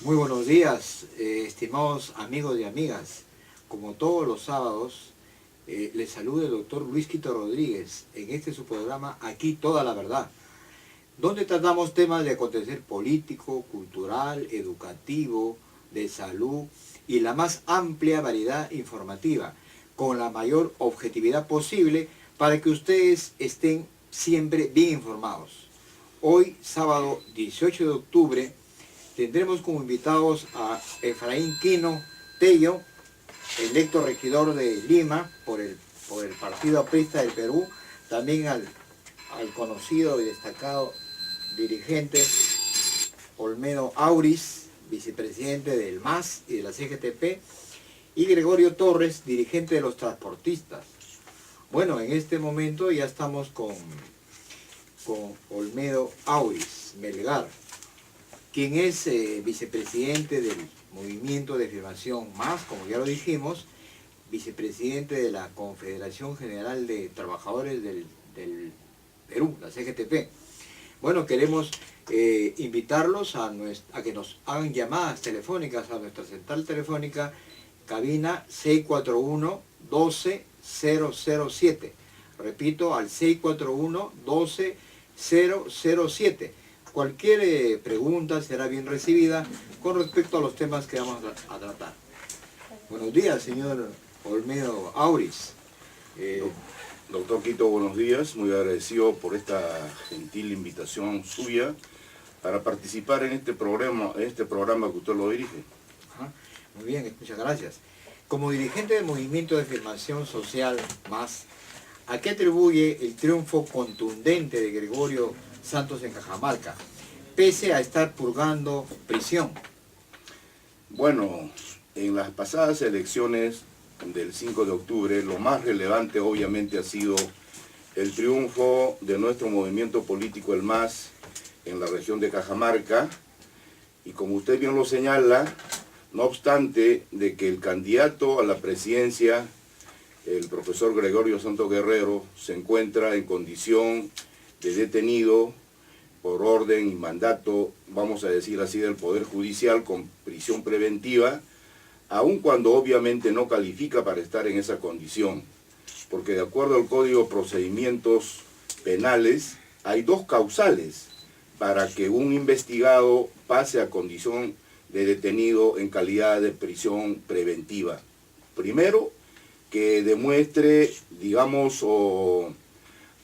Muy buenos días, estimados amigos y amigas. Como todos los sábados, les saluda el doctor Luis Quito Rodríguez en este su programa Aquí Toda la Verdad, donde tratamos temas de acontecer político, cultural, educativo, de salud y la más amplia variedad informativa, con la mayor objetividad posible para que ustedes estén siempre bien informados. Hoy, sábado 18 de octubre, tendremos como invitados a Efraín Quino Tello, electo regidor de Lima por el Partido Aprista del Perú, también al conocido y destacado dirigente Olmedo Auris, vicepresidente del MAS y de la CGTP, y Gregorio Torres, dirigente de los transportistas. Bueno, en este momento ya estamos con Olmedo Auris Melgar, quien es vicepresidente del Movimiento de Afirmación MAS, como ya lo dijimos, vicepresidente de la Confederación General de Trabajadores del Perú, la CGTP. Bueno, queremos invitarlos a que nos hagan llamadas telefónicas a nuestra central telefónica, cabina 641-12-007. Repito, al 641-12-007. Cualquier pregunta será bien recibida con respecto a los temas que vamos a tratar. Buenos días, señor Olmedo Auris. Doctor Quito, buenos días. Muy agradecido por esta gentil invitación suya para participar en este programa que usted lo dirige. Ajá. Muy bien, muchas gracias. Como dirigente del Movimiento de Afirmación Social MAS, ¿a qué atribuye el triunfo contundente de Gregorio Santos en Cajamarca, pese a estar purgando prisión? Bueno, en las pasadas elecciones del 5 de octubre, lo más relevante obviamente ha sido el triunfo de nuestro movimiento político, el MAS, en la región de Cajamarca, y como usted bien lo señala, no obstante de que el candidato a la presidencia, el profesor Gregorio Santos Guerrero, se encuentra en condición de detenido por orden y mandato, vamos a decir así, del Poder Judicial con prisión preventiva, aun cuando obviamente no califica para estar en esa condición, porque de acuerdo al Código de Procedimientos Penales, hay dos causales para que un investigado pase a condición de detenido en calidad de prisión preventiva. Primero, que demuestre, digamos,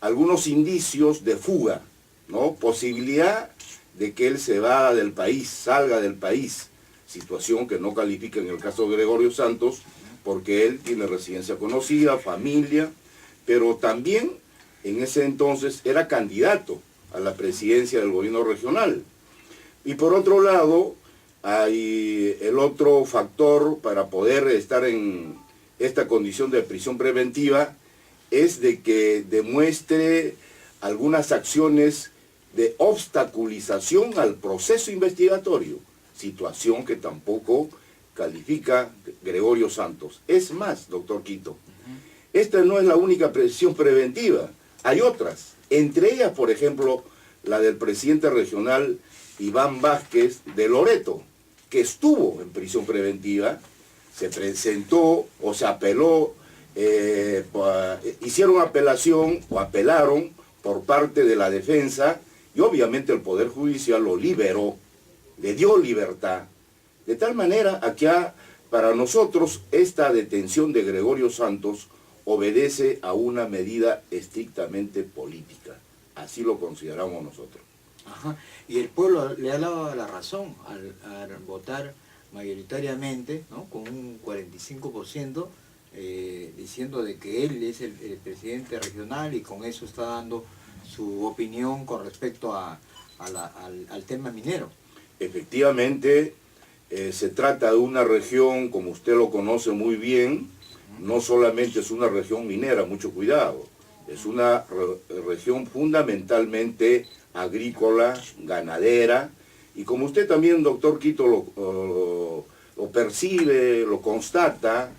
algunos indicios de fuga, ¿no? Posibilidad de que él se vaya del país, salga del país, situación que no califica en el caso de Gregorio Santos, porque él tiene residencia conocida, familia, pero también en ese entonces era candidato a la presidencia del gobierno regional. Y por otro lado, hay el otro factor para poder estar en esta condición de prisión preventiva, es de que demuestre algunas acciones de obstaculización al proceso investigatorio, situación que tampoco califica Gregorio Santos. Es más, doctor Quito, esta no es la única prisión preventiva, hay otras, entre ellas, por ejemplo, la del presidente regional Iván Vázquez de Loreto, que estuvo en prisión preventiva, se presentó o se apeló, hicieron apelación o apelaron por parte de la defensa y obviamente el Poder Judicial lo liberó, le dio libertad. De tal manera que para nosotros esta detención de Gregorio Santos obedece a una medida estrictamente política. Así lo consideramos nosotros. Ajá. Y el pueblo le ha dado la razón al votar mayoritariamente, ¿no? Con un 45%, diciendo de que él es el presidente regional y con eso está dando su opinión con respecto al tema minero. Efectivamente, se trata de una región, como usted lo conoce muy bien, no solamente es una región minera, mucho cuidado, es una región fundamentalmente agrícola, ganadera, y como usted también, doctor Quito, lo percibe, lo constata,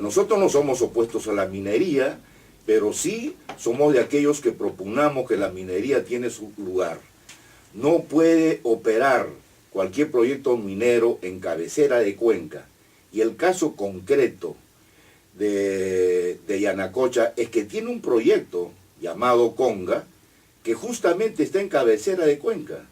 nosotros no somos opuestos a la minería, pero sí somos de aquellos que propugnamos que la minería tiene su lugar. No puede operar cualquier proyecto minero en cabecera de Cuenca. Y el caso concreto de Yanacocha es que tiene un proyecto llamado Conga, que justamente está en cabecera de Cuenca.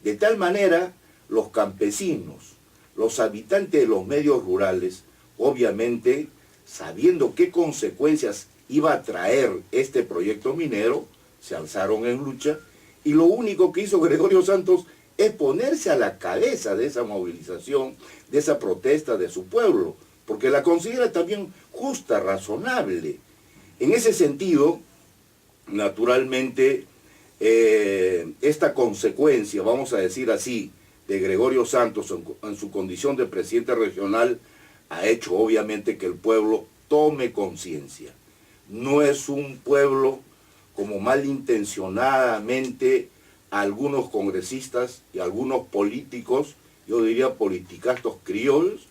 De tal manera, los campesinos, los habitantes de los medios rurales, obviamente, sabiendo qué consecuencias iba a traer este proyecto minero, se alzaron en lucha, y lo único que hizo Gregorio Santos es ponerse a la cabeza de esa movilización, de esa protesta de su pueblo, porque la considera también justa, razonable. En ese sentido, naturalmente, esta consecuencia, vamos a decir así, de Gregorio Santos en su condición de presidente regional, ha hecho obviamente que el pueblo tome conciencia. No es un pueblo como malintencionadamente algunos congresistas y algunos políticos, yo diría politicastos criollos,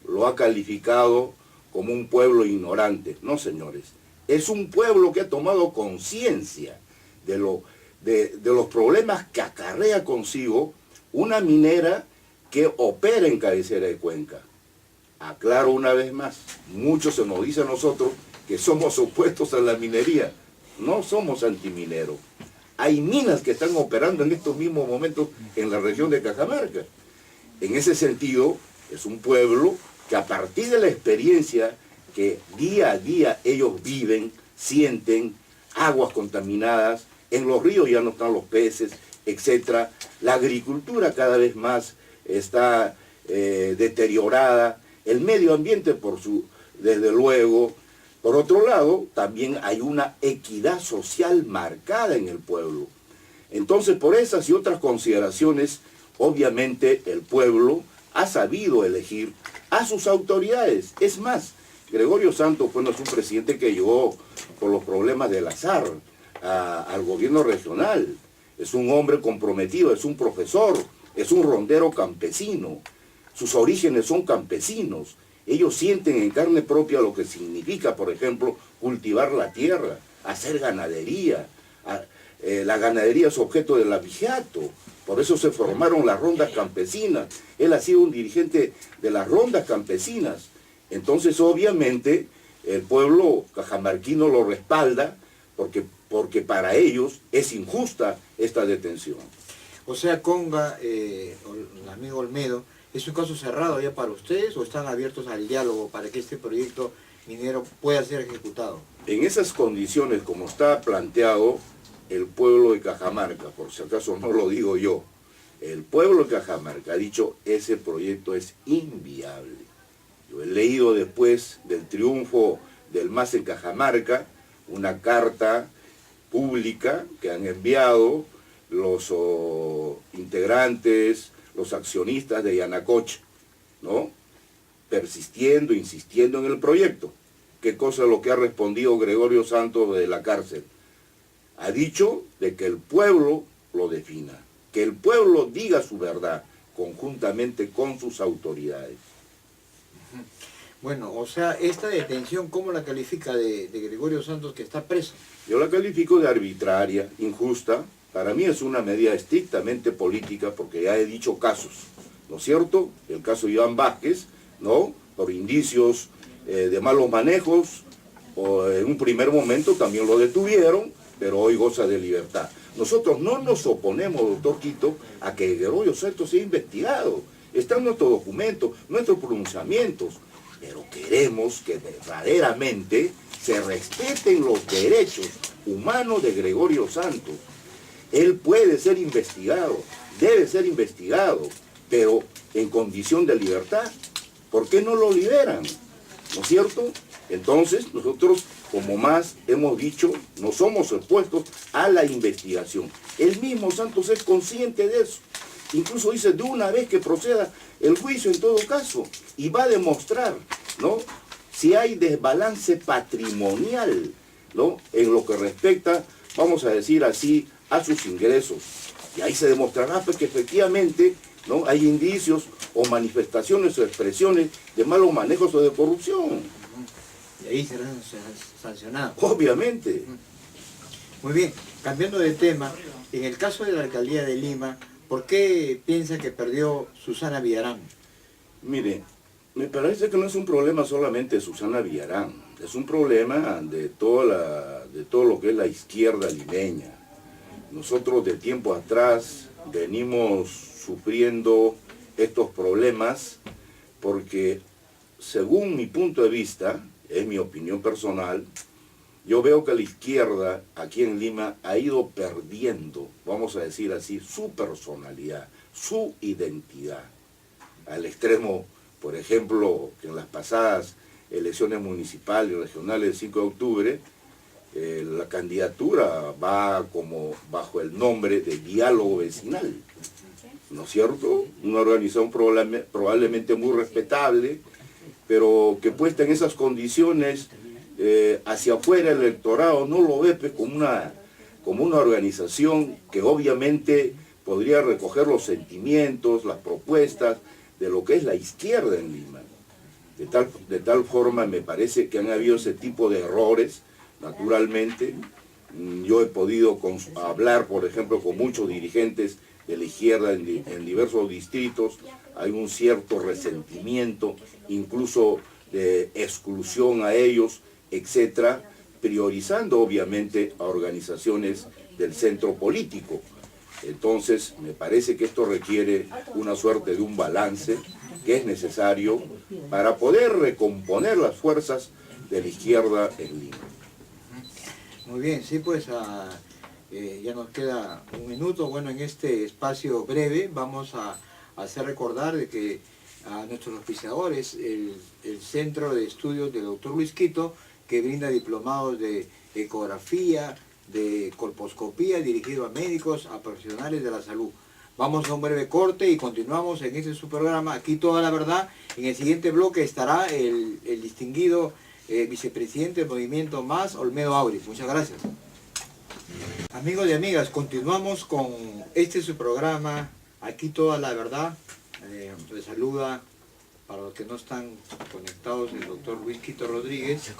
lo ha calificado como un pueblo ignorante. No, señores, es un pueblo que ha tomado conciencia de los problemas que acarrea consigo una minera que opera en cabecera de Cuenca. Aclaro una vez más, mucho se nos dice a nosotros que somos opuestos a la minería. No somos antimineros. Hay minas que están operando en estos mismos momentos en la región de Cajamarca. En ese sentido, es un pueblo que a partir de la experiencia que día a día ellos viven, sienten, aguas contaminadas, en los ríos ya no están los peces, etc. La agricultura cada vez más está deteriorada, el medio ambiente desde luego. Por otro lado, también hay una equidad social marcada en el pueblo. Entonces, por esas y otras consideraciones, obviamente el pueblo ha sabido elegir a sus autoridades. Es más, Gregorio Santos no es un presidente que llegó por los problemas del azar al gobierno regional. Es un hombre comprometido, es un profesor, es un rondero campesino. Sus orígenes son campesinos. Ellos sienten en carne propia lo que significa, por ejemplo, cultivar la tierra, hacer ganadería. La ganadería es objeto del abigeato. Por eso se formaron las rondas campesinas. Él ha sido un dirigente de las rondas campesinas. Entonces, obviamente, el pueblo cajamarquino lo respalda porque para ellos es injusta esta detención. O sea, Conga, el amigo Olmedo, ¿es un caso cerrado ya para ustedes o están abiertos al diálogo para que este proyecto minero pueda ser ejecutado? En esas condiciones, como está planteado, el pueblo de Cajamarca, por si acaso no lo digo yo, el pueblo de Cajamarca ha dicho ese proyecto es inviable. Yo he leído después del triunfo del MAS en Cajamarca una carta pública que han enviado los integrantes, los accionistas de Yanacocha, ¿no? Persistiendo, insistiendo en el proyecto. ¿Qué cosa es lo que ha respondido Gregorio Santos de la cárcel? Ha dicho de que el pueblo lo defina, que el pueblo diga su verdad conjuntamente con sus autoridades. Bueno, o sea, esta detención, ¿cómo la califica de Gregorio Santos que está preso? Yo la califico de arbitraria, injusta. Para mí es una medida estrictamente política porque ya he dicho casos, ¿no es cierto? El caso de Iván Vázquez, ¿no? Por indicios de malos manejos, o en un primer momento también lo detuvieron, pero hoy goza de libertad. Nosotros no nos oponemos, doctor Quito, a que Gregorio Santos sea investigado. Están nuestros documentos, nuestros pronunciamientos, pero queremos que verdaderamente se respeten los derechos humanos de Gregorio Santos. Él puede ser investigado, debe ser investigado, pero en condición de libertad. ¿Por qué no lo liberan? ¿No es cierto? Entonces, nosotros, como más hemos dicho, no somos opuestos a la investigación. El mismo Santos es consciente de eso. Incluso dice de una vez que proceda el juicio en todo caso, y va a demostrar, ¿no?, si hay desbalance patrimonial, ¿no?, en lo que respecta, vamos a decir así, a sus ingresos. Y ahí se demostrará pues, que efectivamente, ¿no?, hay indicios o manifestaciones o expresiones de malos manejos o de corrupción. Y ahí serán sancionados. Obviamente. Muy bien, cambiando de tema, en el caso de la Alcaldía de Lima, ¿Por qué piensa que perdió Susana Villarán? Mire, me parece que no es un problema solamente de Susana Villarán, es un problema de todo lo que es la izquierda limeña. Nosotros de tiempo atrás venimos sufriendo estos problemas porque, según mi punto de vista, es mi opinión personal, yo veo que la izquierda aquí en Lima ha ido perdiendo, vamos a decir así, su personalidad, su identidad, al extremo, por ejemplo, que en las pasadas elecciones municipales y regionales del 5 de octubre, la candidatura va como bajo el nombre de diálogo vecinal, ¿no es cierto? Una organización probablemente muy respetable, pero que puesta en esas condiciones, hacia afuera el electorado no lo ve pues, como una organización que obviamente podría recoger los sentimientos, las propuestas de lo que es la izquierda en Lima. De tal forma me parece que han habido ese tipo de errores, naturalmente. Yo he podido hablar, por ejemplo, con muchos dirigentes de la izquierda en diversos distritos. Hay un cierto resentimiento, incluso de exclusión a ellos, etcétera, priorizando obviamente a organizaciones del centro político. Entonces, me parece que esto requiere una suerte de un balance que es necesario para poder recomponer las fuerzas de la izquierda en Lima. Muy bien, sí, pues ya nos queda un minuto. Bueno, en este espacio breve vamos a hacer recordar de que a nuestros auspiciadores, el Centro de Estudios del Dr. Luis Quito, que brinda diplomados de ecografía, de colposcopía, dirigido a médicos, a profesionales de la salud. Vamos a un breve corte y continuamos en este su programa, Aquí Toda la Verdad. En el siguiente bloque estará el distinguido vicepresidente del Movimiento Más, Olmedo Auris. Muchas gracias. Amigos y amigas, continuamos con este su programa, Aquí Toda la Verdad. Les saluda, para los que no están conectados, el doctor Luis Quito Rodríguez.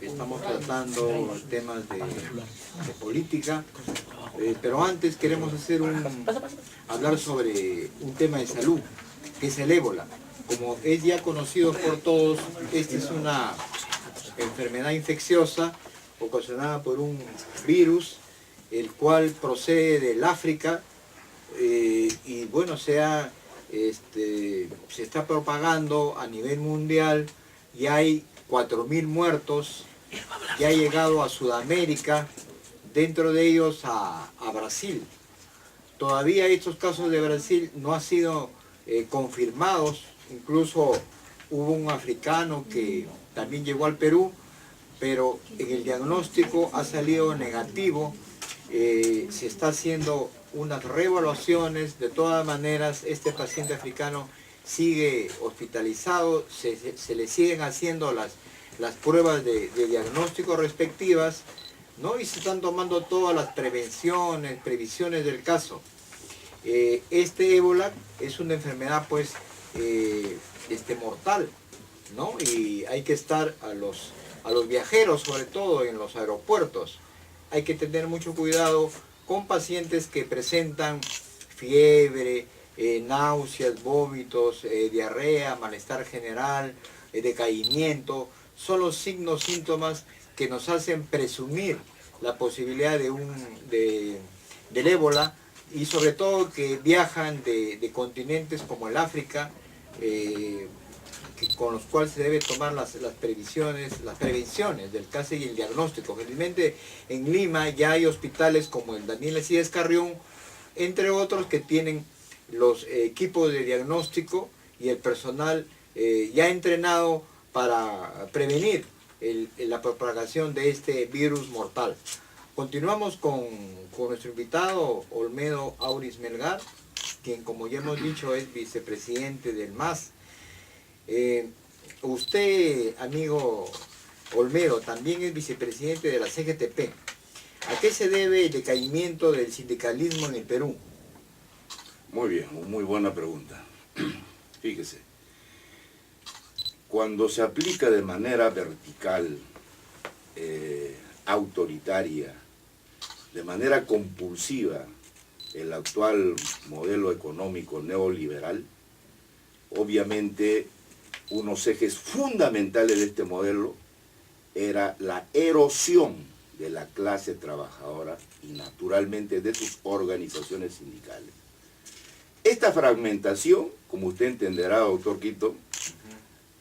Estamos tratando temas de política, pero antes queremos hablar sobre un tema de salud, que es el ébola. Como es ya conocido por todos, esta es una enfermedad infecciosa ocasionada por un virus, el cual procede del África, y bueno, se está propagando a nivel mundial. Ya hay 4.000 muertos, ya ha llegado a Sudamérica, dentro de ellos a Brasil. Todavía estos casos de Brasil no han sido confirmados. Incluso hubo un africano que también llegó al Perú, pero en el diagnóstico ha salido negativo. Se está haciendo unas reevaluaciones. De todas maneras, este paciente africano sigue hospitalizado, se le siguen haciendo las pruebas de diagnóstico respectivas, ¿no? Y se están tomando todas las previsiones del caso. Este ébola es una enfermedad pues mortal, ¿no? Y hay que estar a los viajeros, sobre todo en los aeropuertos. Hay que tener mucho cuidado con pacientes que presentan fiebre, náuseas, vómitos, diarrea, malestar general, decaimiento. Son los signos, síntomas que nos hacen presumir la posibilidad del ébola, y sobre todo que viajan de continentes como el África, con los cuales se debe tomar las prevenciones del caso y el diagnóstico. Felizmente en Lima ya hay hospitales como el Daniel Alcides Carrión, entre otros, que tienen los equipos de diagnóstico y el personal ya entrenado para prevenir la propagación de este virus mortal. Continuamos con nuestro invitado Olmedo Auris Melgar, quien, como ya hemos dicho, es vicepresidente del MAS. Usted, amigo Olmedo, también es vicepresidente de la CGTP. ¿A qué se debe el decaimiento del sindicalismo en el Perú? Muy bien, muy buena pregunta. Fíjese, cuando se aplica de manera vertical, autoritaria, de manera compulsiva, el actual modelo económico neoliberal, obviamente unos ejes fundamentales de este modelo era la erosión de la clase trabajadora y naturalmente de sus organizaciones sindicales. Esta fragmentación, como usted entenderá, doctor Quito,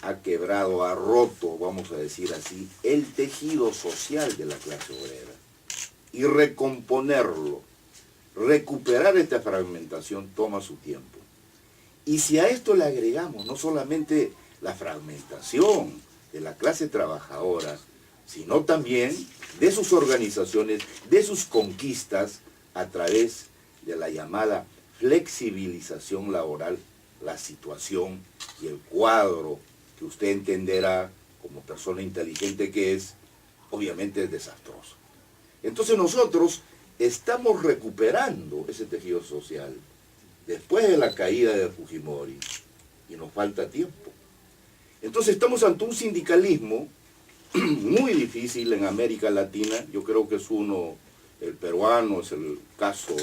ha quebrado, ha roto, vamos a decir así, el tejido social de la clase obrera. Y recomponerlo, recuperar esta fragmentación toma su tiempo. Y si a esto le agregamos no solamente la fragmentación de la clase trabajadora, sino también de sus organizaciones, de sus conquistas a través de la llamada flexibilización laboral, la situación y el cuadro que usted entenderá como persona inteligente que es, obviamente es desastroso. Entonces nosotros estamos recuperando ese tejido social después de la caída de Fujimori y nos falta tiempo. Entonces estamos ante un sindicalismo muy difícil en América Latina. Yo creo que es el peruano es el caso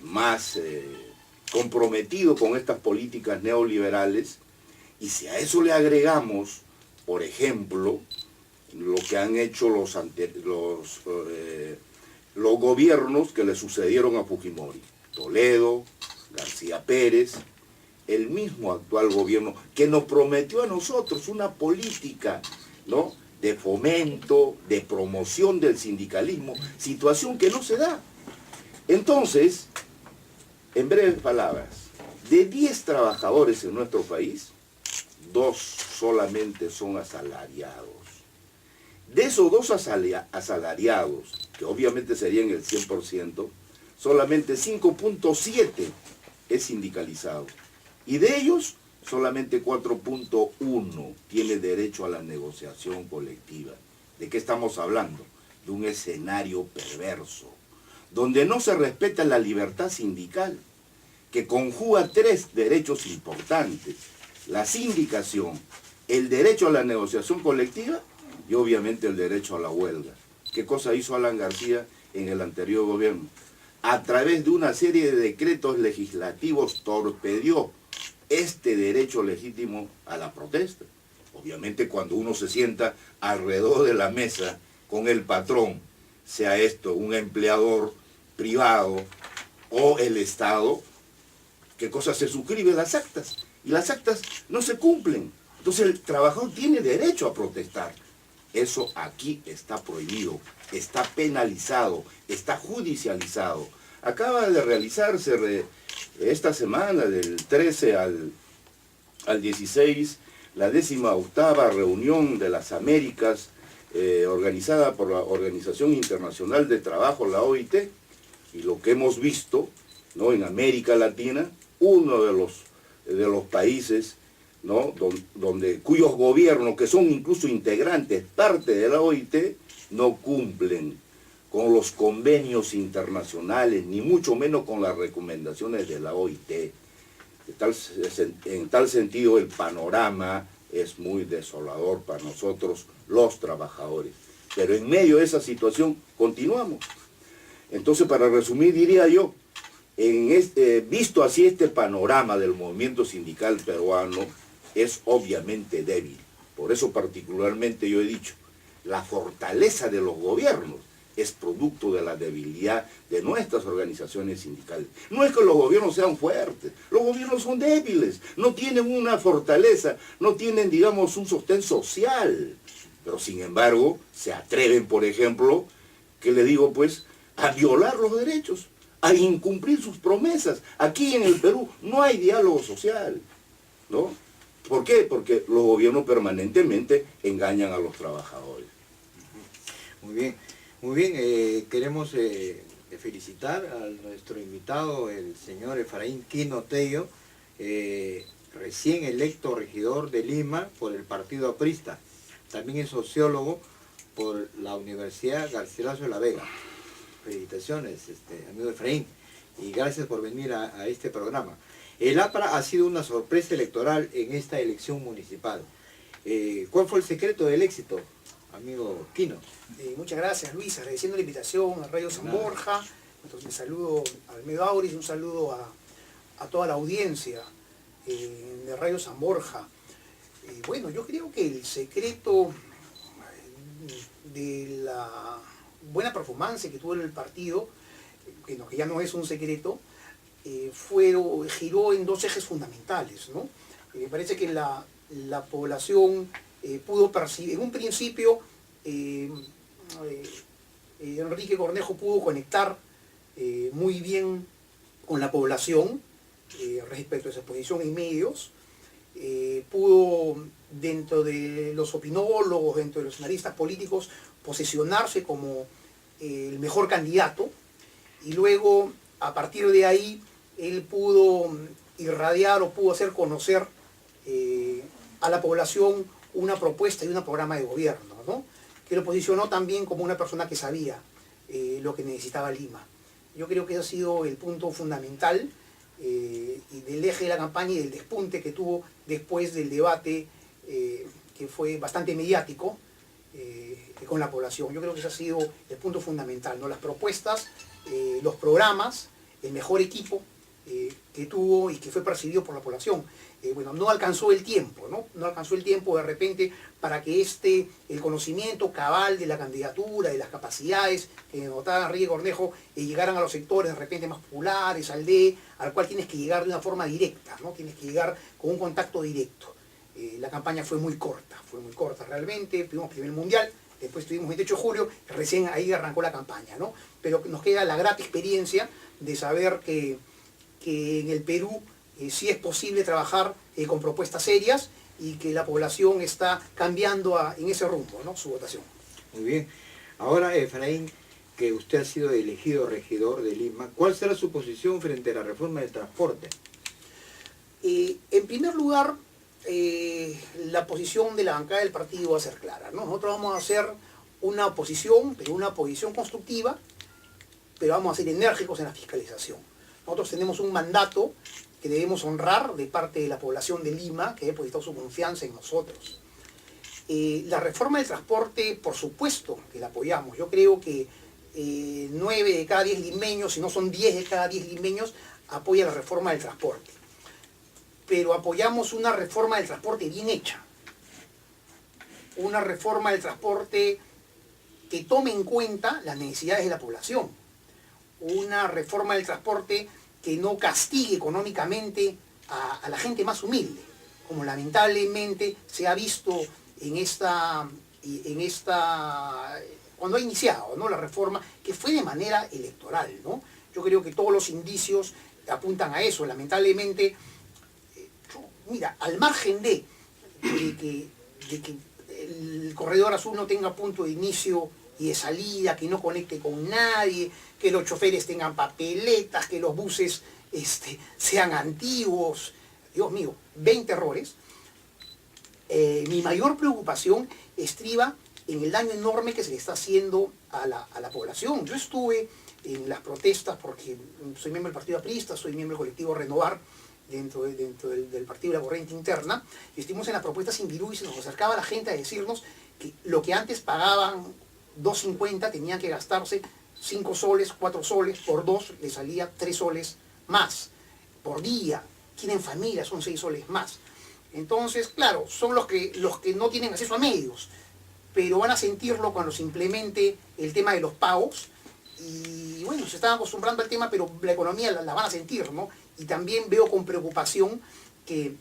más comprometido con estas políticas neoliberales, y si a eso le agregamos, por ejemplo, lo que han hecho los gobiernos que le sucedieron a Fujimori, Toledo, García Pérez, el mismo actual gobierno que nos prometió a nosotros una política, ¿no?, de fomento, de promoción del sindicalismo, situación que no se da. Entonces, en breves palabras, de 10 trabajadores en nuestro país, 2 solamente son asalariados. De esos 2 asalariados, que obviamente serían el 100%, solamente 5.7 es sindicalizado. Y de ellos, solamente 4.1 tiene derecho a la negociación colectiva. ¿De qué estamos hablando? De un escenario perverso, donde no se respeta la libertad sindical, que conjuga 3 derechos importantes: la sindicación, el derecho a la negociación colectiva y obviamente el derecho a la huelga. ¿Qué cosa hizo Alan García en el anterior gobierno? A través de una serie de decretos legislativos torpedió este derecho legítimo a la protesta. Obviamente cuando uno se sienta alrededor de la mesa con el patrón, sea esto un empleador privado o el Estado, ¿qué cosa se suscribe? Las actas. Y las actas no se cumplen. Entonces el trabajador tiene derecho a protestar. Eso aquí está prohibido, está penalizado, está judicializado. Acaba de realizarse esta semana, del 13 al 16, la 18ª reunión de las Américas, organizada por la Organización Internacional de Trabajo, la OIT, y lo que hemos visto, ¿no?, en América Latina, uno de los países, ¿no?, cuyos gobiernos, que son incluso integrantes, parte de la OIT, no cumplen con los convenios internacionales, ni mucho menos con las recomendaciones de la OIT. En tal sentido, el panorama es muy desolador para nosotros, los trabajadores. Pero en medio de esa situación, continuamos. Entonces, para resumir, diría yo, visto así, este panorama del movimiento sindical peruano es obviamente débil. Por eso particularmente yo he dicho, la fortaleza de los gobiernos es producto de la debilidad de nuestras organizaciones sindicales. No es que los gobiernos sean fuertes, los gobiernos son débiles, no tienen una fortaleza, no tienen, digamos, un sostén social. Pero sin embargo, se atreven, por ejemplo, ¿qué le digo pues?, a violar los derechos, a incumplir sus promesas. Aquí en el Perú no hay diálogo social, ¿no? ¿Por qué? Porque los gobiernos permanentemente engañan a los trabajadores. Muy bien, muy bien. Queremos felicitar a nuestro invitado, el señor Efraín Quino Tello, recién electo regidor de Lima por el partido aprista. También es sociólogo por la Universidad Garcilaso de la Vega. Felicitaciones, amigo Efraín, y gracias por venir a este programa. El APRA ha sido una sorpresa electoral en esta elección municipal. ¿Cuál fue el secreto del éxito, amigo Quino? Muchas gracias, Luis, agradeciendo la invitación a Radio San Borja, Entonces, un saludo al medio Auris, un saludo a toda la audiencia de Radio San Borja. Bueno, yo creo que el secreto de la buena performance que tuvo en el partido, que ya no es un secreto, giró en dos ejes fundamentales, ¿no? Me parece que la población pudo percibir, en un principio, Enrique Cornejo pudo conectar muy bien con la población respecto a su exposición en medios, pudo, dentro de los opinólogos, dentro de los analistas políticos, posicionarse como el mejor candidato, y luego, a partir de ahí, él pudo irradiar o pudo hacer conocer a la población una propuesta y un programa de gobierno, ¿no? Que lo posicionó también como una persona que sabía lo que necesitaba Lima. Yo creo que ese ha sido el punto fundamental y del eje de la campaña y del despunte que tuvo después del debate que fue bastante mediático con la población. Yo creo que ese ha sido el punto fundamental, ¿no? Las propuestas, los programas, el mejor equipo que tuvo y que fue percibido por la población. Bueno, no alcanzó el tiempo, ¿no? No alcanzó el tiempo de repente para que el conocimiento cabal de la candidatura, de las capacidades que notaba Enrique Cornejo, llegaran a los sectores de repente más populares, al cual tienes que llegar de una forma directa, ¿no? Tienes que llegar con un contacto directo. La campaña fue muy corta realmente. Tuvimos primer mundial, después tuvimos 28 de julio, recién ahí arrancó la campaña, ¿no? Pero nos queda la grata experiencia de saber que en el Perú sí es posible trabajar con propuestas serias y que la población está cambiando en ese rumbo, ¿no? Su votación. Muy bien. Ahora, Efraín, que usted ha sido elegido regidor de Lima, ¿cuál será su posición frente a la reforma del transporte? En primer lugar, la posición de la bancada del partido va a ser clara, ¿no? Nosotros vamos a hacer una oposición, pero una oposición constructiva, pero vamos a ser enérgicos en la fiscalización. Nosotros tenemos un mandato que debemos honrar de parte de la población de Lima, que ha depositado su confianza en nosotros. La reforma del transporte, por supuesto que la apoyamos. Yo creo que 9 de cada 10 limeños, si no son 10 de cada 10 limeños, apoyan la reforma del transporte. Pero apoyamos una reforma del transporte bien hecha. Una reforma del transporte que tome en cuenta las necesidades de la población. Una reforma del transporte que no castigue económicamente a la gente más humilde, como lamentablemente se ha visto cuando ha iniciado, ¿no? La reforma, que fue de manera electoral, ¿no? Yo creo que todos los indicios apuntan a eso. Lamentablemente, mira, al margen de que el corredor azul no tenga punto de inicio y de salida, que no conecte con nadie, que los choferes tengan papeletas, que los buses sean antiguos. Dios mío, 20 errores. Mi mayor preocupación estriba en el daño enorme que se le está haciendo a la población. Yo estuve en las protestas porque soy miembro del Partido Aprista, soy miembro del colectivo Renovar, dentro del partido de la corriente interna, y estuvimos en las propuestas Invirú y se nos acercaba la gente a decirnos que lo que antes pagaban 2.50 tenían que gastarse 5 soles, 4 soles, por 2 le salía 3 soles más por día. Tienen familia, son 6 soles más. Entonces, claro, son los que no tienen acceso a medios, pero van a sentirlo cuando se implemente el tema de los pagos. Y bueno, se están acostumbrando al tema, pero la economía la van a sentir, ¿no? Y también veo con preocupación que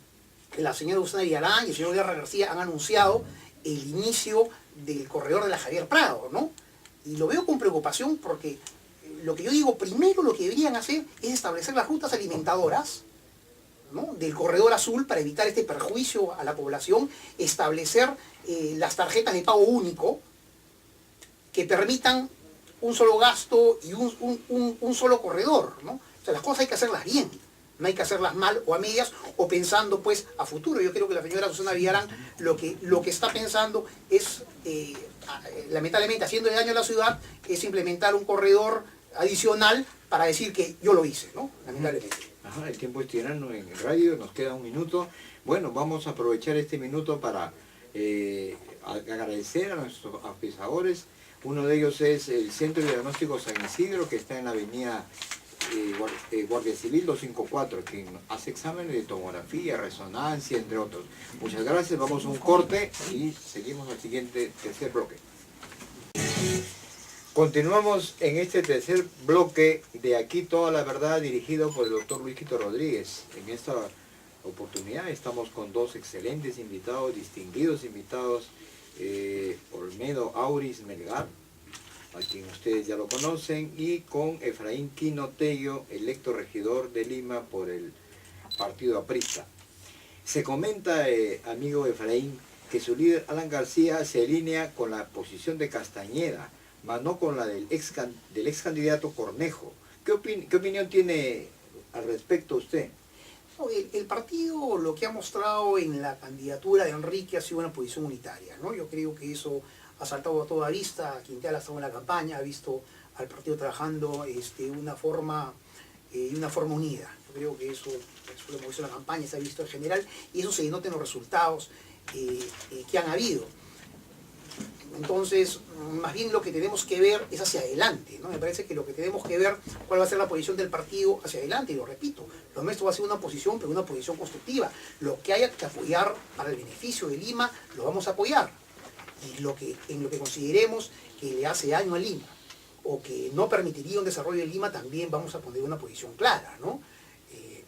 la señora Susana Villarán y el señor Guerra García han anunciado el inicio del corredor de la Javier Prado, ¿no? Y lo veo con preocupación porque lo que yo digo, primero lo que deberían hacer es establecer las rutas alimentadoras, ¿no?, del corredor azul para evitar este perjuicio a la población, establecer las tarjetas de pago único que permitan un solo gasto y un solo corredor, ¿no? O sea, las cosas hay que hacerlas bien, no hay que hacerlas mal o a medias o pensando pues a futuro. Yo creo que la señora Susana Villarán lo que está pensando es, lamentablemente haciéndole daño a la ciudad, es implementar un corredor adicional para decir que yo lo hice, ¿no? Lamentablemente. Ajá, el tiempo es tirano en el radio, nos queda un minuto. Bueno, vamos a aprovechar este minuto para agradecer a nuestros auspiciadores. Uno de ellos es el Centro de Diagnóstico San Isidro, que está en la avenida Guardia Civil 254, que hace exámenes de tomografía, resonancia, entre otros. Muchas gracias, vamos a un corte y seguimos al siguiente tercer bloque. Continuamos en este tercer bloque de Aquí Toda la Verdad, dirigido por el doctor Luisquito Rodríguez. En esta oportunidad estamos con dos excelentes invitados, distinguidos invitados, Olmedo Auris Melgar, a quien ustedes ya lo conocen, y con Efraín Quino Tello, electo regidor de Lima por el partido aprista. Se comenta, amigo Efraín, que su líder Alan García se alinea con la posición de Castañeda, más no con la del ex candidato Cornejo. ¿Qué opinión tiene al respecto usted? El partido lo que ha mostrado en la candidatura de Enrique ha sido una posición unitaria, ¿no? Yo creo que eso ha saltado a toda vista. Quintel ha estado en la campaña, ha visto al partido trabajando de una forma unida. Yo creo que eso lo hemos visto en la campaña, se ha visto en general, y eso se denota en los resultados que han habido. Entonces, más bien lo que tenemos que ver es hacia adelante, ¿no? Me parece que lo que tenemos que ver, cuál va a ser la posición del partido hacia adelante, y lo repito, lo nuestro va a ser una posición, pero una posición constructiva. Lo que haya que apoyar para el beneficio de Lima, lo vamos a apoyar. Y en lo que consideremos que le hace daño a Lima, o que no permitiría un desarrollo de Lima, también vamos a poner una posición clara, ¿no?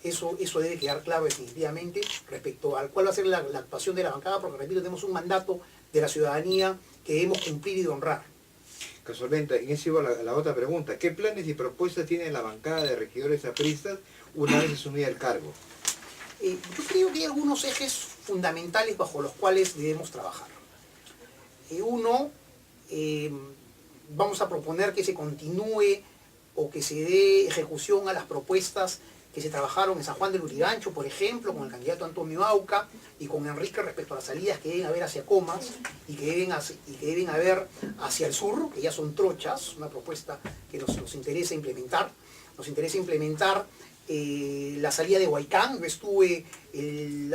Eso debe quedar claro definitivamente respecto al cuál va a ser la actuación de la bancada, porque repito, tenemos un mandato de la ciudadanía que debemos cumplir y honrar. Casualmente, en eso iba la otra pregunta. ¿Qué planes y propuestas tiene la bancada de regidores apristas una vez asumida el cargo? Yo creo que hay algunos ejes fundamentales bajo los cuales debemos trabajar. Uno, vamos a proponer que se continúe o que se dé ejecución a las propuestas que se trabajaron en San Juan del Lurigancho, por ejemplo, con el candidato Antonio Auca y con Enrique respecto a las salidas que deben haber hacia Comas y que deben haber hacia el sur, que ya son trochas, una propuesta que nos interesa implementar. Nos interesa implementar la salida de Huaycán. Yo estuve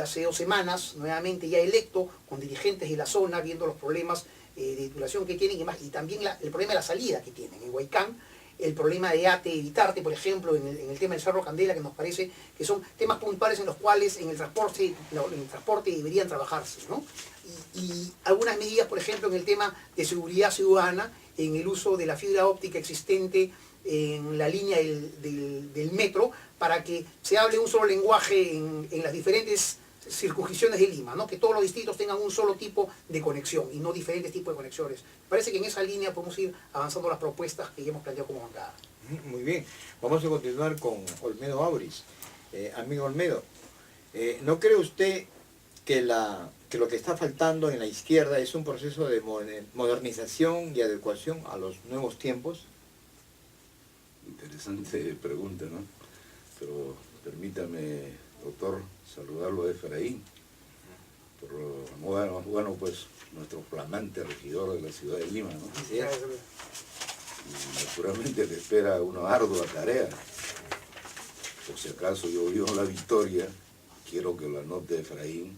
hace 2 semanas, nuevamente ya electo, con dirigentes de la zona, viendo los problemas de titulación que tienen y también el problema de la salida que tienen en Huaycán. El problema de ATE y Vitarte, por ejemplo, en el tema del Cerro Candela, que nos parece que son temas puntuales en los cuales en el transporte deberían trabajarse, ¿no? Y algunas medidas, por ejemplo, en el tema de seguridad ciudadana, en el uso de la fibra óptica existente en la línea del metro, para que se hable un solo lenguaje en las diferentes circunscripciones de Lima, ¿no? Que todos los distritos tengan un solo tipo de conexión y no diferentes tipos de conexiones. Parece que en esa línea podemos ir avanzando las propuestas que ya hemos planteado como bancada. Muy bien, vamos a continuar con Olmedo Auris. Amigo Olmedo, ¿no cree usted que lo que está faltando en la izquierda es un proceso de modernización y adecuación a los nuevos tiempos? Interesante pregunta, ¿no? Pero permítame, doctor, saludarlo a Efraín, bueno, pues nuestro flamante regidor de la ciudad de Lima, ¿no? Sí. Y naturalmente le espera una ardua tarea. Por si acaso yo vivo la victoria, quiero que lo anote Efraín.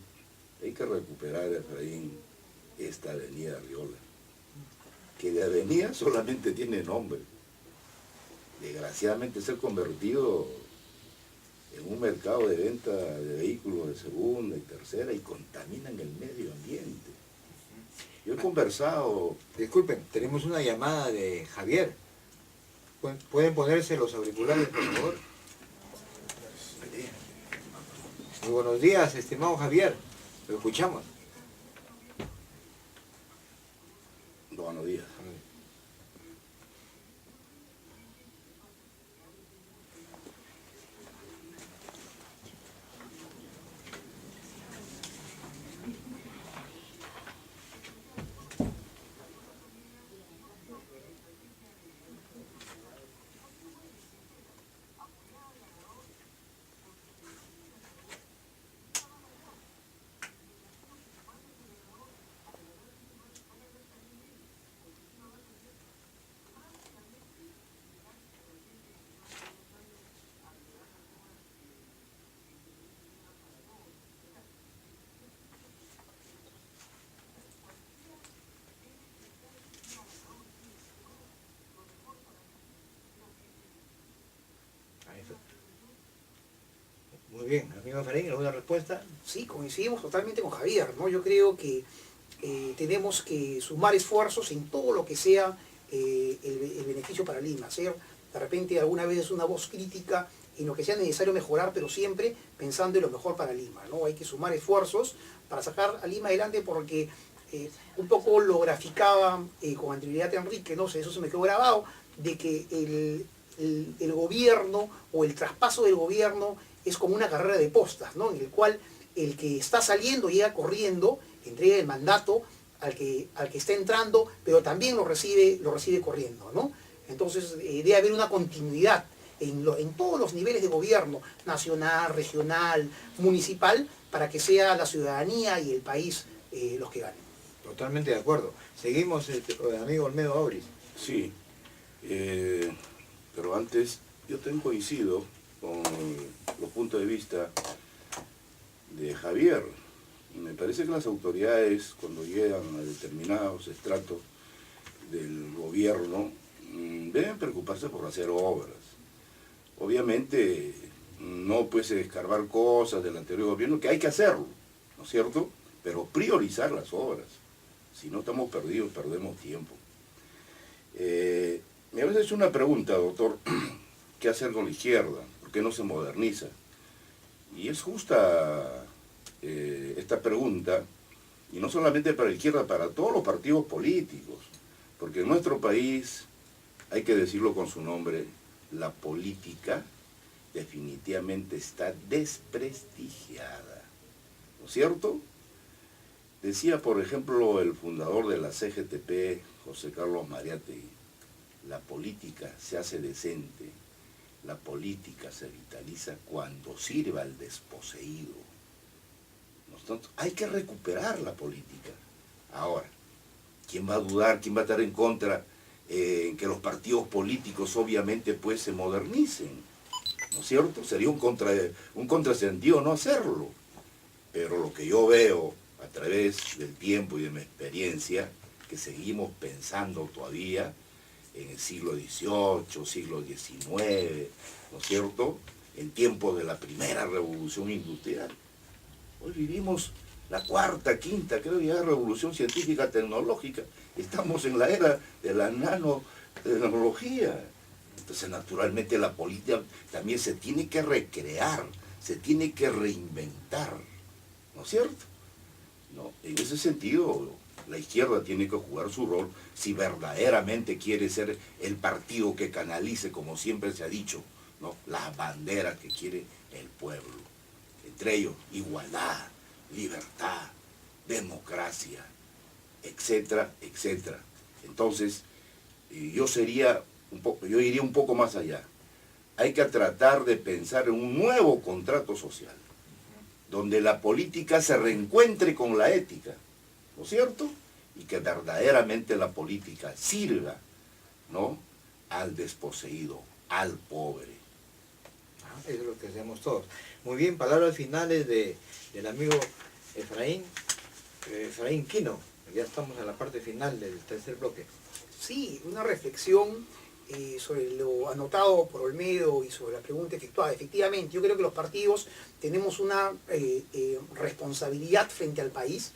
Hay que recuperar, Efraín, esta avenida Riola, que de avenida solamente tiene nombre. Desgraciadamente se ha convertido en un mercado de venta de vehículos de segunda y tercera y contaminan el medio ambiente. Yo he conversado... Disculpen, tenemos una llamada de Javier. ¿Pueden ponerse los auriculares, por favor? Muy buenos días, estimado Javier. Lo escuchamos. Buenos días. Muy bien, amigo Efraín, ¿alguna respuesta? Sí, coincidimos totalmente con Javier, ¿no? Yo creo que tenemos que sumar esfuerzos en todo lo que sea el beneficio para Lima, hacer de repente alguna vez una voz crítica en lo que sea necesario mejorar, pero siempre pensando en lo mejor para Lima, ¿no? Hay que sumar esfuerzos para sacar a Lima adelante porque un poco lo graficaba con anterioridad Enrique, no sé, eso se me quedó grabado, de que el gobierno o el traspaso del gobierno es como una carrera de postas, ¿no? En el cual el que está saliendo llega corriendo, entrega el mandato al que está entrando, pero también lo recibe corriendo, ¿no? Entonces debe haber una continuidad en todos los niveles de gobierno, nacional, regional, municipal, para que sea la ciudadanía y el país los que ganen. Totalmente de acuerdo. Seguimos, amigo Olmedo Auris. Sí, pero antes yo también coincido con los puntos de vista de Javier. Me parece que las autoridades, cuando llegan a determinados estratos del gobierno, deben preocuparse por hacer obras. Obviamente no puede escarbar cosas del anterior gobierno, que hay que hacerlo, ¿no es cierto? Pero priorizar las obras. Si no estamos perdidos, perdemos tiempo. Me habéis hecho una pregunta, doctor, ¿qué hacer con la izquierda? ¿Por qué no se moderniza? Y es justa esta pregunta, y no solamente para la izquierda, para todos los partidos políticos, porque en nuestro país, hay que decirlo con su nombre, la política definitivamente está desprestigiada, ¿no es cierto? Decía, por ejemplo, el fundador de la CGTP, José Carlos Mariátegui, la política se hace decente, la política se vitaliza cuando sirva al desposeído. Entonces, hay que recuperar la política. Ahora, ¿quién va a dudar, quién va a estar en contra en que los partidos políticos obviamente pues se modernicen? ¿No es cierto? Sería un contrasentido no hacerlo. Pero lo que yo veo a través del tiempo y de mi experiencia, que seguimos pensando todavía en el siglo XVIII, siglo XIX, ¿no es cierto? En tiempos de la primera revolución industrial. Hoy vivimos la cuarta, quinta, creo ya, revolución científica tecnológica. Estamos en la era de la nanotecnología. Entonces, naturalmente, la política también se tiene que recrear, se tiene que reinventar, ¿no es cierto? No, en ese sentido, la izquierda tiene que jugar su rol si verdaderamente quiere ser el partido que canalice, como siempre se ha dicho, ¿no?, las banderas que quiere el pueblo. Entre ellos, igualdad, libertad, democracia, etcétera, etcétera. Entonces, yo iría un poco más allá. Hay que tratar de pensar en un nuevo contrato social, donde la política se reencuentre con la ética, ¿no es cierto? Y que verdaderamente la política sirva, ¿no?, al desposeído, al pobre. Eso es lo que hacemos todos. Muy bien, palabras finales del amigo Efraín Quino. Ya estamos en la parte final del tercer bloque. Sí, una reflexión sobre lo anotado por Olmedo y sobre la pregunta efectuada. Efectivamente, yo creo que los partidos tenemos una responsabilidad frente al país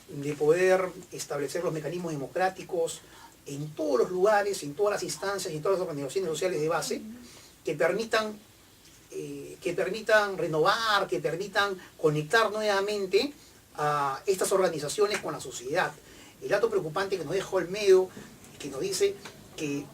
de poder establecer los mecanismos democráticos en todos los lugares, en todas las instancias y en todas las organizaciones sociales de base que permitan renovar, que permitan conectar nuevamente a estas organizaciones con la sociedad. El dato preocupante que nos deja Olmedo, que nos dice que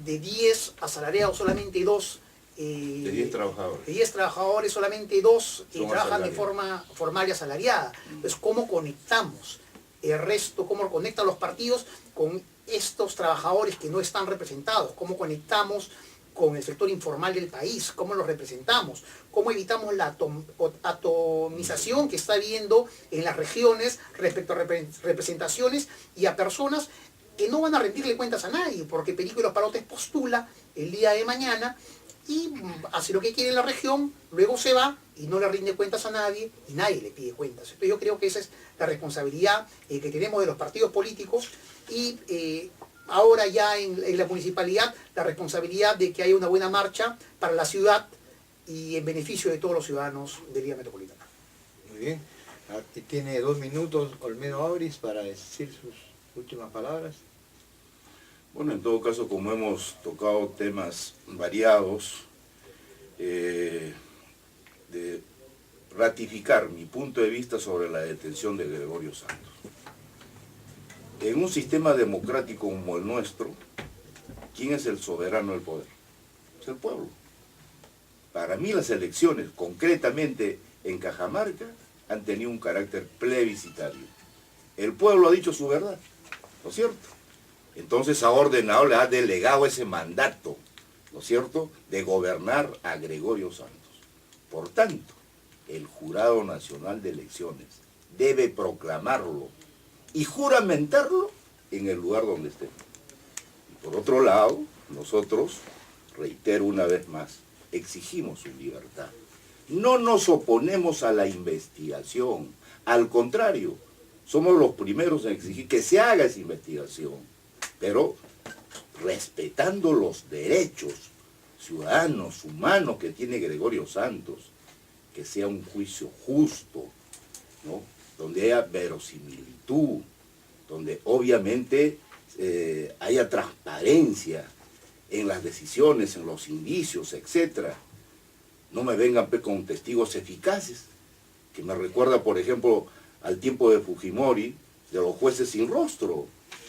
de 10 asalariados solamente 2, de 10 trabajadores. De 10 trabajadores solamente 2 trabajan de forma formal y asalariada. Entonces, ¿cómo conectamos el resto? ¿Cómo conectan los partidos con estos trabajadores que no están representados? ¿Cómo conectamos con el sector informal del país? ¿Cómo los representamos? ¿Cómo evitamos la atomización que está habiendo en las regiones respecto a representaciones y a personas que no van a rendirle cuentas a nadie? Porque Perico y los Palotes postula el día de mañana y hace lo que quiere en la región, luego se va y no le rinde cuentas a nadie y nadie le pide cuentas. Entonces yo creo que esa es la responsabilidad que tenemos de los partidos políticos y ahora ya en la municipalidad la responsabilidad de que haya una buena marcha para la ciudad y en beneficio de todos los ciudadanos de Lima Metropolitana. Muy bien. Aquí tiene 2 minutos Olmedo Auris para decir sus últimas palabras. Bueno, en todo caso, como hemos tocado temas variados, de ratificar mi punto de vista sobre la detención de Gregorio Santos. En un sistema democrático como el nuestro, ¿quién es el soberano del poder? Es el pueblo. Para mí las elecciones, concretamente en Cajamarca, han tenido un carácter plebiscitario. El pueblo ha dicho su verdad, ¿no es cierto? Entonces ha ordenado, le ha delegado ese mandato, ¿no es cierto?, de gobernar a Gregorio Santos. Por tanto, el Jurado Nacional de Elecciones debe proclamarlo y juramentarlo en el lugar donde esté. Y por otro lado, nosotros, reitero una vez más, exigimos su libertad. No nos oponemos a la investigación, al contrario, somos los primeros en exigir que se haga esa investigación, pero respetando los derechos ciudadanos, humanos que tiene Gregorio Santos, que sea un juicio justo, ¿no?, donde haya verosimilitud, donde obviamente haya transparencia en las decisiones, en los indicios, etc. No me vengan con testigos eficaces, que me recuerda, por ejemplo, al tiempo de Fujimori, de los jueces sin rostro.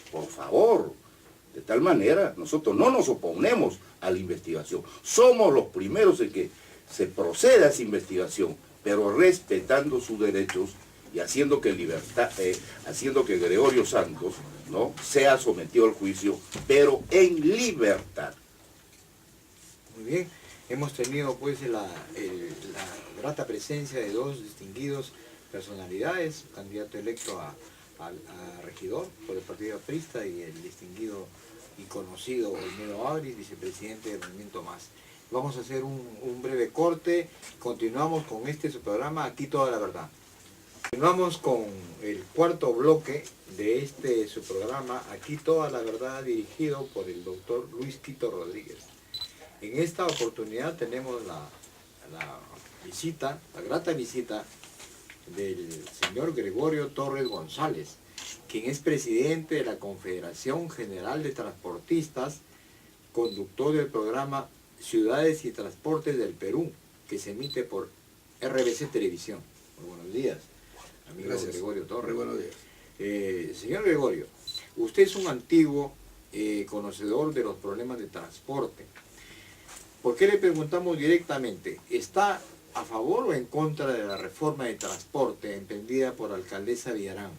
Por favor, de tal manera, nosotros no nos oponemos a la investigación. Somos los primeros en que se proceda a esa investigación, pero respetando sus derechos y haciendo que Gregorio Santos, ¿no?, sea sometido al juicio, pero en libertad. Muy bien. Hemos tenido pues la grata presencia de 2 distinguidos personalidades, candidato electo a regidor por el Partido Aprista y el distinguido y conocido Olmedo Auris, vicepresidente del Movimiento Más. Vamos a hacer un breve corte, continuamos con su programa Aquí Toda la Verdad. Continuamos con el cuarto bloque de su programa Aquí Toda la Verdad, dirigido por el doctor Luis Quito Rodríguez. En esta oportunidad tenemos la grata visita del señor Gregorio Torres González, quien es presidente de la Confederación General de Transportistas, conductor del programa Ciudades y Transportes del Perú, que se emite por RBC Televisión. Muy buenos días, amigo. Gracias. Gregorio Torres. Muy buenos días. Señor Gregorio, usted es un antiguo conocedor de los problemas de transporte. ¿Por qué le preguntamos directamente? ¿Está a favor o en contra de la reforma de transporte emprendida por la alcaldesa Villarán?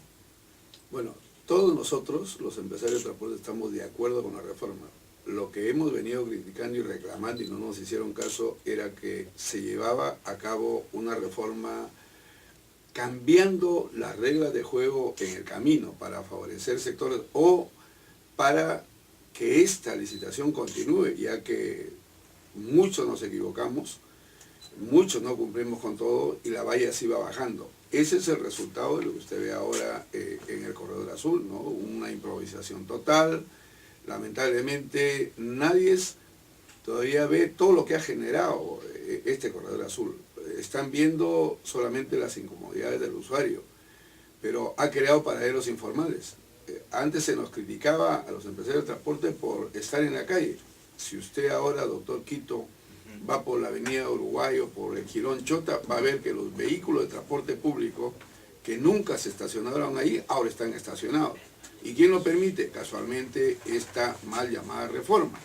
Bueno, todos nosotros, los empresarios de transporte, estamos de acuerdo con la reforma. Lo que hemos venido criticando y reclamando y no nos hicieron caso era que se llevaba a cabo una reforma cambiando las reglas de juego en el camino para favorecer sectores o para que esta licitación continúe, ya que muchos nos equivocamos, muchos no cumplimos con todo y la valla se iba bajando. Ese es el resultado de lo que usted ve ahora en el Corredor Azul, ¿no? Una improvisación total. Lamentablemente nadie todavía ve todo lo que ha generado este Corredor Azul. Están viendo solamente las incomodidades del usuario, pero ha creado paraderos informales. Antes se nos criticaba a los empresarios de transporte por estar en la calle. Si usted ahora, doctor Quito, va por la avenida Uruguay o por el Jirón Chota, va a ver que los vehículos de transporte público que nunca se estacionaron ahí, ahora están estacionados. ¿Y quién lo permite? Casualmente esta mal llamada reforma,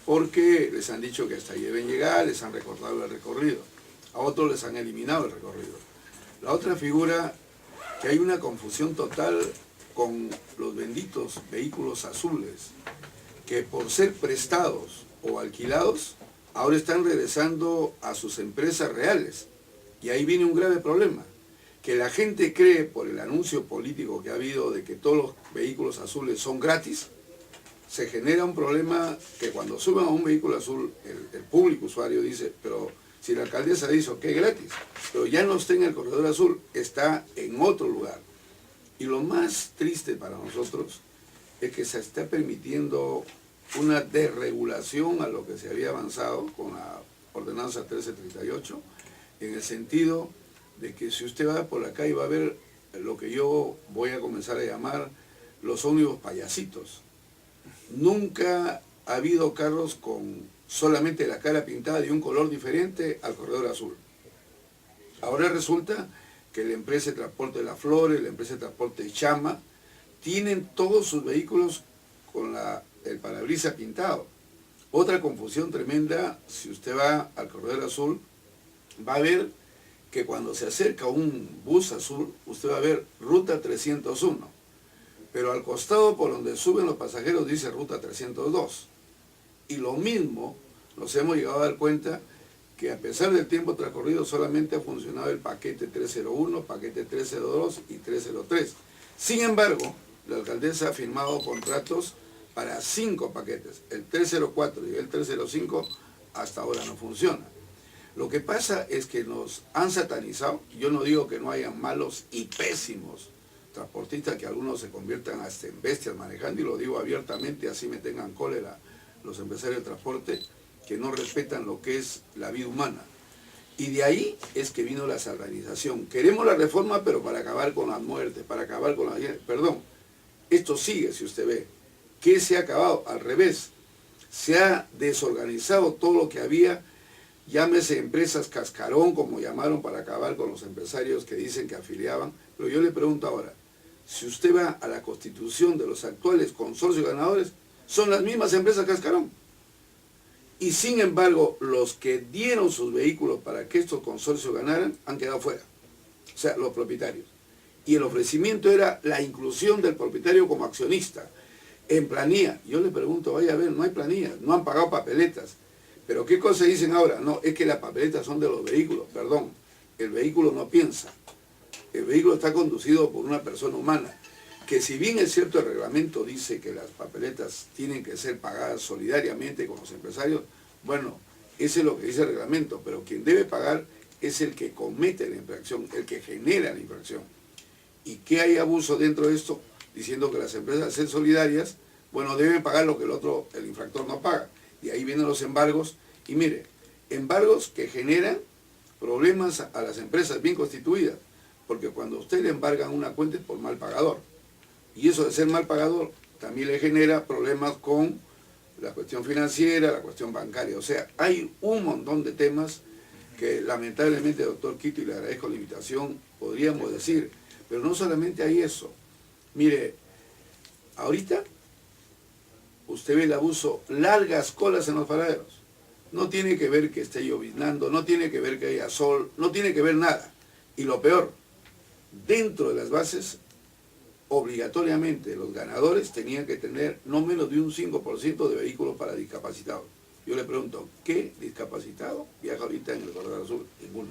porque les han dicho que hasta ahí deben llegar, les han recortado el recorrido, a otros les han eliminado el recorrido. La otra figura, que hay una confusión total con los benditos vehículos azules, que por ser prestados o alquilados, ahora están regresando a sus empresas reales. Y ahí viene un grave problema, que la gente cree por el anuncio político que ha habido de que todos los vehículos azules son gratis, se genera un problema que cuando suben a un vehículo azul, el público usuario dice, pero si la alcaldesa dice que es gratis, pero ya no está en el Corredor Azul, está en otro lugar. Y lo más triste para nosotros es que se está permitiendo una desregulación a lo que se había avanzado con la ordenanza 1338, en el sentido de que si usted va por la calle va a ver lo que yo voy a comenzar a llamar los ómnibus payasitos. Nunca ha habido carros con solamente la cara pintada de un color diferente al corredor azul. Ahora resulta que la empresa de transporte de Las Flores, la empresa de transporte de Chama, tienen todos sus vehículos con el parabrisas pintado. Otra confusión tremenda, si usted va al corredor azul, va a ver que cuando se acerca un bus azul, usted va a ver ruta 301, pero al costado por donde suben los pasajeros dice ruta 302. Y lo mismo nos hemos llegado a dar cuenta que a pesar del tiempo transcurrido solamente ha funcionado el paquete 301, paquete 302 y 303. Sin embargo, la alcaldesa ha firmado contratos para 5 paquetes. El 304 y el 305 hasta ahora no funciona. Lo que pasa es que nos han satanizado. Yo no digo que no hayan malos y pésimos transportistas, que algunos se conviertan hasta en bestias manejando, y lo digo abiertamente, así me tengan cólera los empresarios de transporte, que no respetan lo que es la vida humana. Y de ahí es que vino la satanización. Queremos la reforma, pero para acabar con las muertes, para acabar con la... Perdón, esto sigue, si usted ve. ¿Qué se ha acabado? Al revés. Se ha desorganizado todo lo que había, llámese empresas cascarón, como llamaron, para acabar con los empresarios que dicen que afiliaban. Pero yo le pregunto ahora, si usted va a la constitución de los actuales consorcios ganadores, son las mismas empresas cascarón. Y sin embargo, los que dieron sus vehículos para que estos consorcios ganaran, han quedado fuera. O sea, los propietarios. Y el ofrecimiento era la inclusión del propietario como accionista, en planilla. Yo le pregunto, vaya a ver, no hay planilla, no han pagado papeletas. Pero ¿qué cosa dicen ahora? No, es que las papeletas son de los vehículos. Perdón, el vehículo no piensa. El vehículo está conducido por una persona humana. Que si bien es cierto el reglamento dice que las papeletas tienen que ser pagadas solidariamente con los empresarios, bueno, ese es lo que dice el reglamento, pero quien debe pagar es el que comete la infracción, el que genera la infracción. ¿Y qué hay abuso dentro de esto? Diciendo que las empresas sean solidarias, bueno, deben pagar lo que el infractor no paga. Y ahí vienen los embargos, y mire, embargos que generan problemas a las empresas bien constituidas, porque cuando usted le embargan una cuenta es por mal pagador. Y eso de ser mal pagador también le genera problemas con la cuestión financiera, la cuestión bancaria. O sea, hay un montón de temas que lamentablemente, doctor Quito, y le agradezco la invitación, podríamos decir. Pero no solamente hay eso. Mire, ahorita usted ve el abuso, largas colas en los paraderos. No tiene que ver que esté lloviznando, no tiene que ver que haya sol, no tiene que ver nada. Y lo peor, dentro de las bases, obligatoriamente los ganadores tenían que tener no menos de un 5% de vehículos para discapacitados. Yo le pregunto, ¿qué discapacitado viaja ahorita en el corredor azul? Ninguno.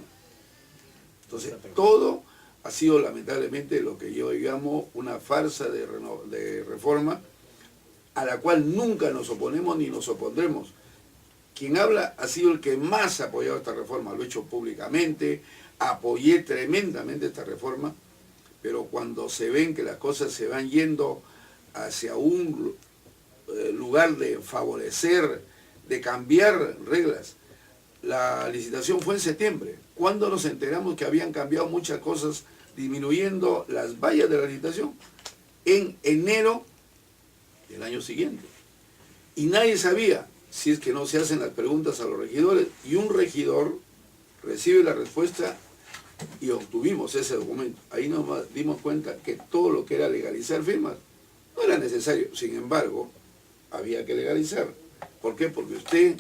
Entonces, todo ha sido lamentablemente lo que yo llamo una farsa de reforma, a la cual nunca nos oponemos ni nos opondremos. Quien habla ha sido el que más ha apoyado esta reforma, lo he hecho públicamente, apoyé tremendamente esta reforma, pero cuando se ven que las cosas se van yendo hacia un lugar de favorecer, de cambiar reglas, la licitación fue en septiembre. ¿Cuándo nos enteramos que habían cambiado muchas cosas, disminuyendo las vallas de la licitación? En enero del año siguiente. Y nadie sabía, si es que no se hacen las preguntas a los regidores, y un regidor recibe la respuesta y obtuvimos ese documento. Ahí nos dimos cuenta que todo lo que era legalizar firmas no era necesario. Sin embargo, había que legalizar. ¿Por qué? Porque usted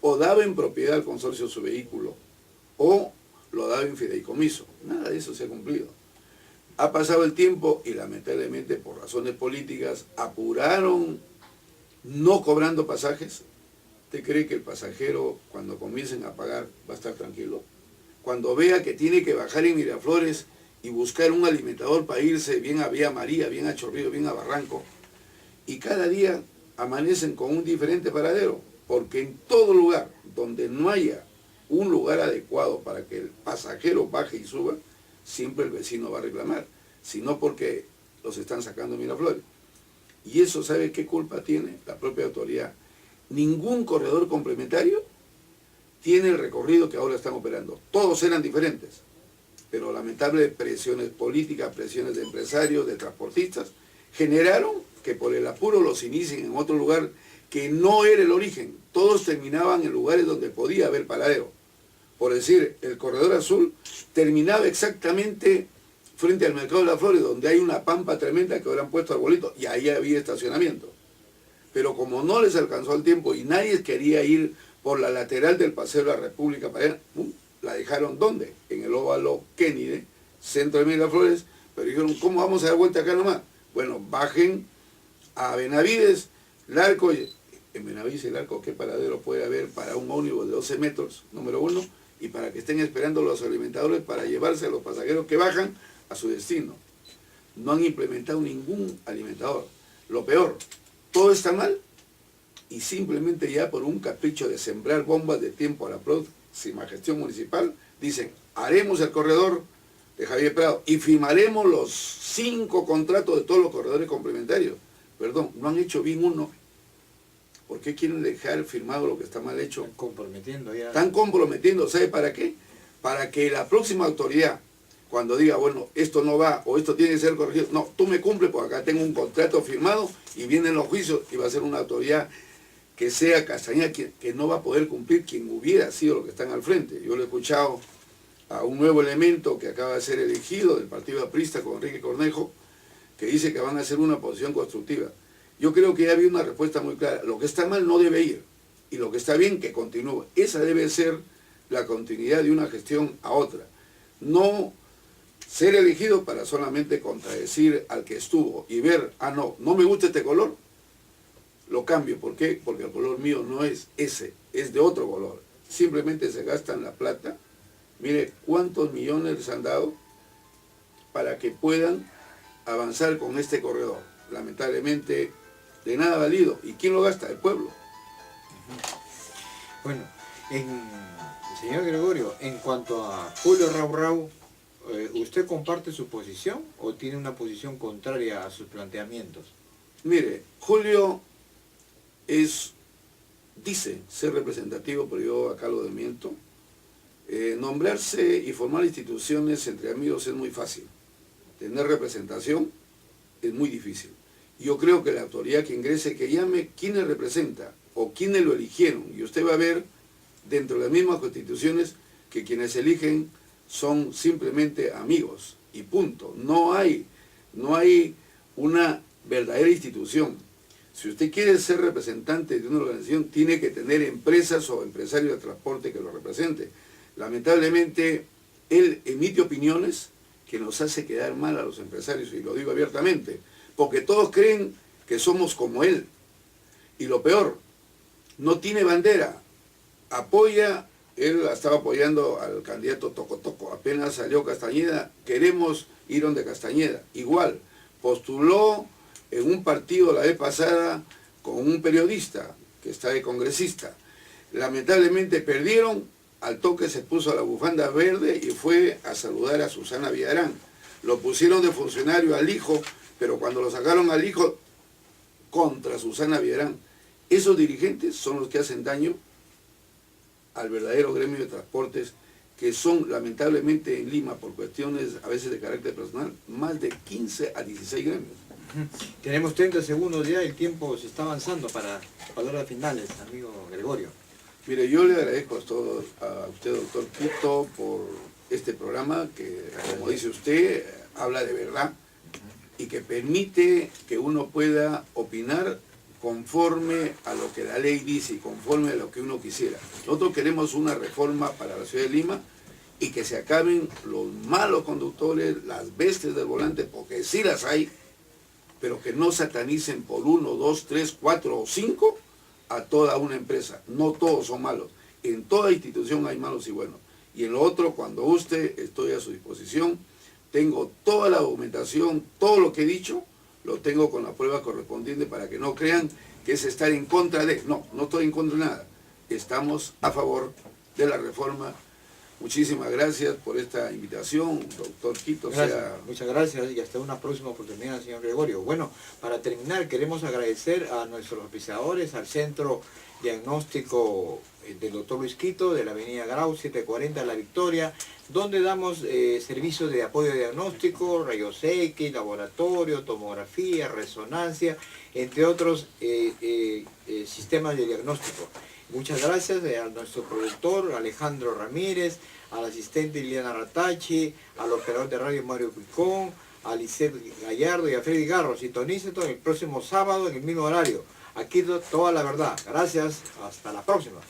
o daba en propiedad al consorcio su vehículo o lo daba en fideicomiso. Nada de eso se ha cumplido. Ha pasado el tiempo y lamentablemente por razones políticas apuraron no cobrando pasajes. ¿Usted cree que el pasajero cuando comiencen a pagar va a estar tranquilo? Cuando vea que tiene que bajar en Miraflores y buscar un alimentador para irse bien a Vía María, bien a Chorrillo, bien a Barranco, y cada día amanecen con un diferente paradero, porque en todo lugar donde no haya un lugar adecuado para que el pasajero baje y suba, siempre el vecino va a reclamar, sino porque los están sacando de Miraflores. Y eso, ¿sabe qué culpa tiene la propia autoridad? Ningún corredor complementario tiene el recorrido que ahora están operando. Todos eran diferentes, pero lamentables presiones políticas, presiones de empresarios, de transportistas, generaron que por el apuro los inicien en otro lugar que no era el origen. Todos terminaban en lugares donde podía haber paradero. Por decir, el Corredor Azul terminaba exactamente frente al Mercado de las Flores, donde hay una pampa tremenda que habrán puesto arbolitos, y ahí había estacionamiento. Pero como no les alcanzó el tiempo y nadie quería ir por la lateral del Paseo de la República para allá, la dejaron ¿dónde? En el óvalo Kennedy, centro de Miraflores, pero dijeron, ¿cómo vamos a dar vuelta acá nomás? Bueno, bajen a Benavides, Larco, en Benavides y Larco, ¿qué paradero puede haber para un ómnibus de 12 metros, número 1, y para que estén esperando los alimentadores para llevarse a los pasajeros que bajan a su destino? No han implementado ningún alimentador. Lo peor, todo está mal y simplemente ya por un capricho de sembrar bombas de tiempo a la próxima gestión municipal, dicen, haremos el corredor de Javier Prado y firmaremos los 5 contratos de todos los corredores complementarios. Perdón, no han hecho bien uno. ¿Por qué quieren dejar firmado lo que está mal hecho? Están comprometiendo ya. Están comprometiendo, ¿sabe para qué? Para que la próxima autoridad, cuando diga, bueno, esto no va o esto tiene que ser corregido, no, tú me cumples porque acá tengo un contrato firmado y vienen los juicios y va a ser una autoridad que sea Castañeda, que no va a poder cumplir quien hubiera sido lo que están al frente. Yo le he escuchado a un nuevo elemento que acaba de ser elegido del Partido Aprista con Enrique Cornejo, que dice que van a hacer una posición constructiva. Yo creo que ya había una respuesta muy clara. Lo que está mal no debe ir y lo que está bien que continúe. Esa debe ser la continuidad de una gestión a otra. No ser elegido para solamente contradecir al que estuvo y ver, ah no, no me gusta este color, lo cambio. ¿Por qué? Porque el color mío no es ese, es de otro color. Simplemente se gastan la plata. Mire cuántos millones les han dado para que puedan avanzar con este corredor. Lamentablemente, de nada valido. ¿Y quién lo gasta? El pueblo. Bueno, señor Gregorio, en cuanto a Julio Raurau, ¿usted comparte su posición o tiene una posición contraria a sus planteamientos? Mire, Julio dice ser representativo, pero yo acá lo desmiento. Nombrarse y formar instituciones entre amigos es muy fácil. Tener representación es muy difícil. Yo creo que la autoridad que ingrese, que llame quiénes representa o quiénes lo eligieron. Y usted va a ver dentro de las mismas constituciones que quienes eligen son simplemente amigos y punto. No hay una verdadera institución. Si usted quiere ser representante de una organización, tiene que tener empresas o empresarios de transporte que lo represente. Lamentablemente, él emite opiniones que nos hace quedar mal a los empresarios, y lo digo abiertamente, porque todos creen que somos como él. Y lo peor, no tiene bandera, él estaba apoyando al candidato Toco, apenas salió Castañeda, queremos ir donde Castañeda, igual, postuló en un partido la vez pasada con un periodista que está de congresista, lamentablemente perdieron, al toque se puso la bufanda verde y fue a saludar a Susana Villarán. Lo pusieron de funcionario al hijo, pero cuando lo sacaron al hijo, contra Susana Villarán. Esos dirigentes son los que hacen daño al verdadero gremio de transportes, que son lamentablemente en Lima, por cuestiones a veces de carácter personal, más de 15 a 16 gremios. Tenemos 30 segundos ya, el tiempo se está avanzando para palabras finales, amigo Gregorio. Mire, yo le agradezco a usted, doctor Quito, por este programa que, como dice usted, habla de verdad y que permite que uno pueda opinar conforme a lo que la ley dice y conforme a lo que uno quisiera. Nosotros queremos una reforma para la ciudad de Lima y que se acaben los malos conductores, las bestias del volante, porque sí las hay, pero que no satanicen por 1, 2, 3, 4 o 5 a toda una empresa. No todos son malos. En toda institución hay malos y buenos. Y en lo otro, cuando guste, estoy a su disposición. Tengo toda la documentación, todo lo que he dicho, lo tengo con la prueba correspondiente para que no crean que es estar en contra de... No, no estoy en contra de nada. Estamos a favor de la reforma. Muchísimas gracias por esta invitación, doctor Quito. Muchas gracias y hasta una próxima oportunidad, señor Gregorio. Bueno, para terminar, queremos agradecer a nuestros auspiciadores, al Centro diagnóstico del doctor Luis Quito, de la avenida Grau 740 La Victoria, donde damos servicios de apoyo diagnóstico, rayos X, laboratorio, tomografía, resonancia, entre otros sistemas de diagnóstico. Muchas gracias a nuestro productor Alejandro Ramírez, al asistente Liliana Ratachi, al operador de radio Mario Picón, a Lisset Gallardo y a Freddy Garro. Sintonícense el próximo sábado en el mismo horario. Aquí toda la verdad. Gracias, hasta la próxima.